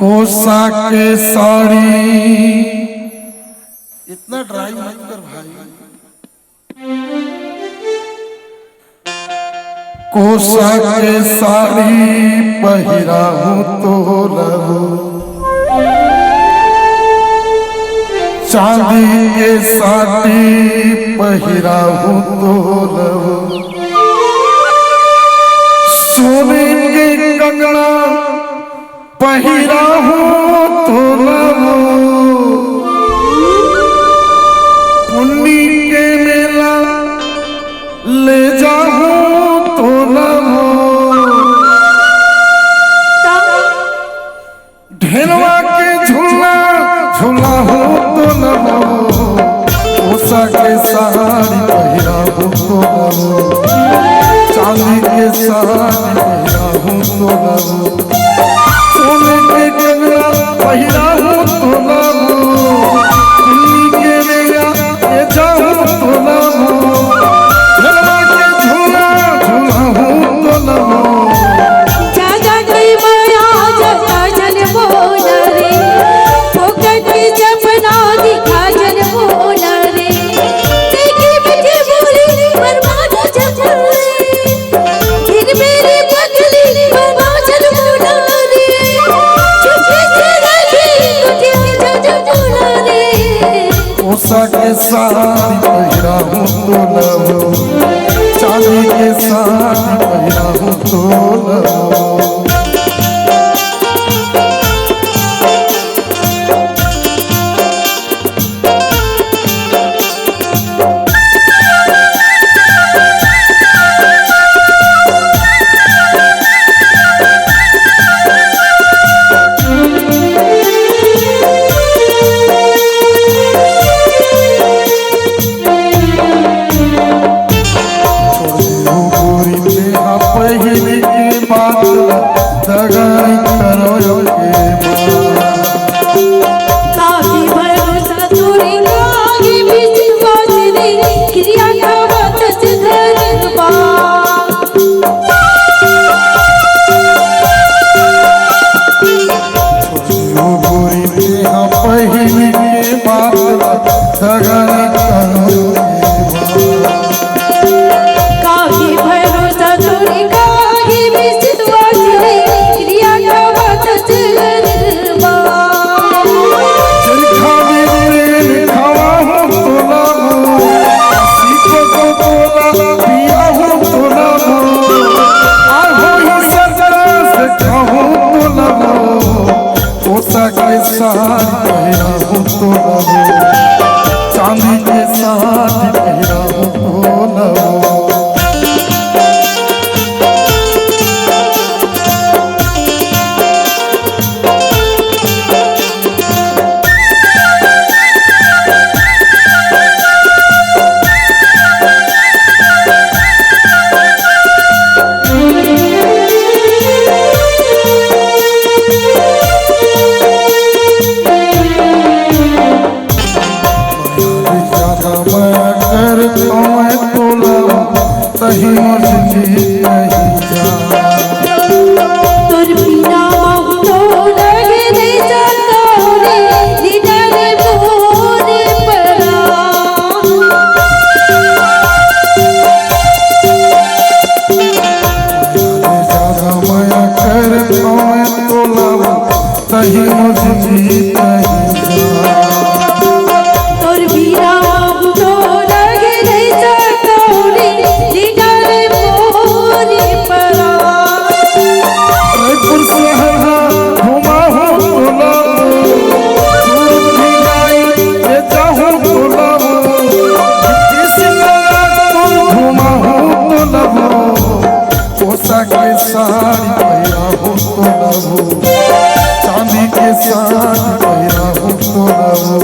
कोसा के साड़ी इतना ड्राई मत कर भाई। कोसा के साड़ी पहिरा हूँ तो लहू, चांदी के साड़ी पहिरा हूँ तो लहू, सोने के कंगना पहिरा हूँ तो लहू, पुन्नी के मेला ले जाऊं तो लहू, ढेलवा के झूला झूला हूँ तो लहू, कोसा के साड़ी पहिरा हूँ तो लहू, चांदी के साड़ी पहिरा हूँ तो लहू, सोने के कंगना पहिरा हूँ तो लहू, पुन्नी के मेला ले जाऊं तो लहू, ढेलवा के झूला झूला हूँ तो लहू। जाजा कोई माया जता जन बोला रे, फोकट की सपना दिखा जन बोला रे, देखी बिठी बोली बर्बाद जल रे, फिर मेरी पगली बर्बाद जल बोला रे, चुपके से रखी तुझे जाजा बोला रे। कोसा के साड़ी पहिरा हूँ तो लहू, चांदी के साड़ी पहिरा हूँ तो लहू। कोसा के साड़ी पहिरा हूँ तो लहू, चांदी के साड़ी पहिरा हूँ तो लहू। सही मर्जी नहीं जा, तोर बिना मौतो लगे दे जाता रे, दीदार मोरे परा। ज्यादा माया कर तो लहू, सही मर्जी नहीं जा, तोर बिना मौतो लगे दे जाता रे, दीदार मोरे परा। रायपुर शहर घुमा हूँ तो लहू, दूर भी गई ले जाऊँ तो लहू, घुमा हूँ तो लहू, कोसा के साड़ी पहिरा हूँ तो लहू, चांदी के साड़ी पहिरा हूँ तो लहू,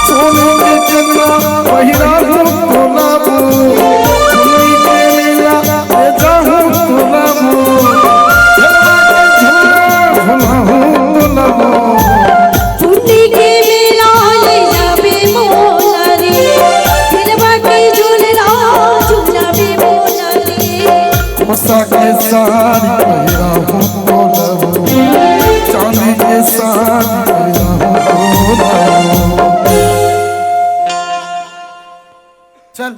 सोने के कंगना पहिरा हूँ तो लहू, पुन्नी के मेला ले जाऊँ तो लहू, ढेलवा के झूला झूला हूँ तो लहू, पुन्नी के मेला ले जाबे मोला रे, ढेलवा के झूला झूलाबे मोला रे। कोसा के साड़ी पहिरा हूँ तो लहू, चांदी के शादी कहिरा हो तो ना हो। चल